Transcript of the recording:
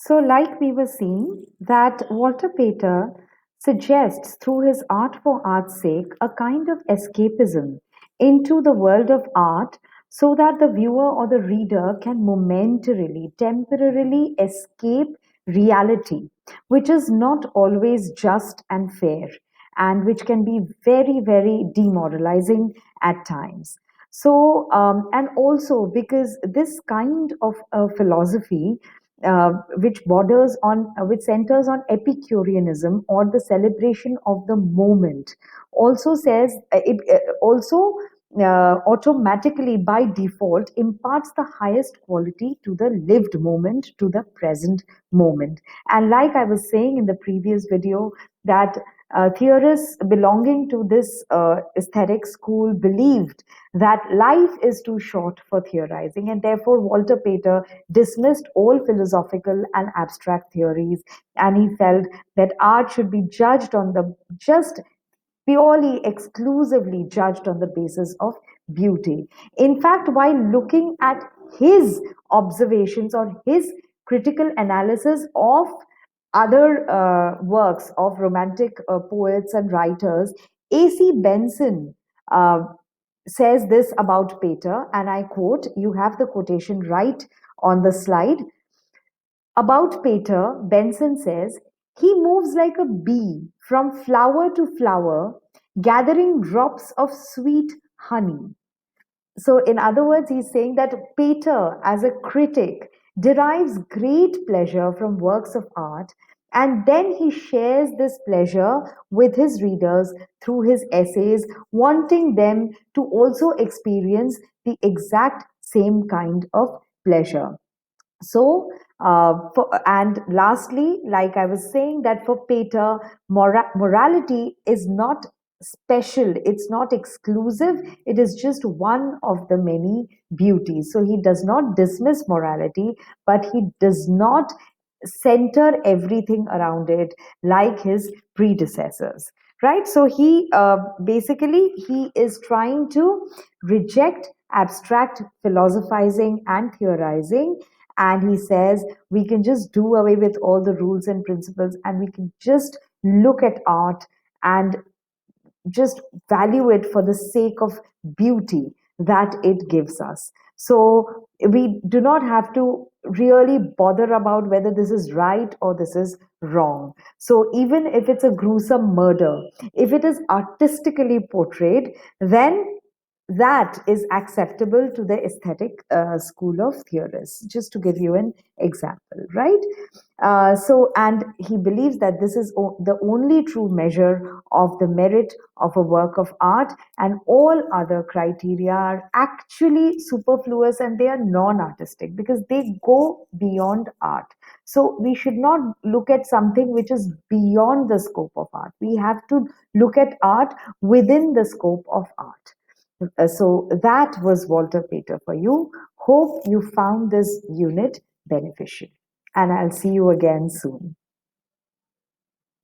So, like we were seeing, that Walter Pater suggests through his art for art's sake a kind of escapism into the world of art so that the viewer or the reader can momentarily, temporarily escape reality, which is not always just and fair and which can be very, very demoralizing at times. So, and also because this kind of philosophy which borders on which centers on Epicureanism or the celebration of the moment also says it also automatically by default imparts the highest quality to the lived moment, to the present moment. And like I was saying in the previous video, that theorists belonging to this aesthetic school believed that life is too short for theorizing, and therefore Walter Pater dismissed all philosophical and abstract theories, and he felt that art should be judged on the just purely exclusively judged on the basis of beauty. In fact, while looking at his observations or his critical analysis of other works of romantic poets and writers, A.C. Benson uh, says this about Pater, and I quote, you have the quotation right on the slide. About Pater, Benson says, he moves like a bee from flower to flower, gathering drops of sweet honey. So, in other words, he's saying that Pater, as a critic, derives great pleasure from works of art, and then he shares this pleasure with his readers through his essays, wanting them to also experience the exact same kind of pleasure. So, and lastly, like I was saying, that for Pater, morality is not special, it's not exclusive, it is just one of the many beauties. So, he does not dismiss morality, but he does not center everything around it like his predecessors. Right, so he basically he is trying to reject abstract philosophizing and theorizing, and he says we can just do away with all the rules and principles and we can just look at art and just value it for the sake of beauty that it gives us. So we do not have to really bother about whether this is right or this is wrong. So even if it's a gruesome murder, if it is artistically portrayed, then that is acceptable to the aesthetic school of theorists, just to give you an example, right? And he believes that this is the only true measure of the merit of a work of art, and all other criteria are actually superfluous and they are non artistic because they go beyond art. So we should not look at something which is beyond the scope of art. We have to look at art within the scope of art. So that was Walter Pater for you. Hope you found this unit beneficial. And I'll see you again soon.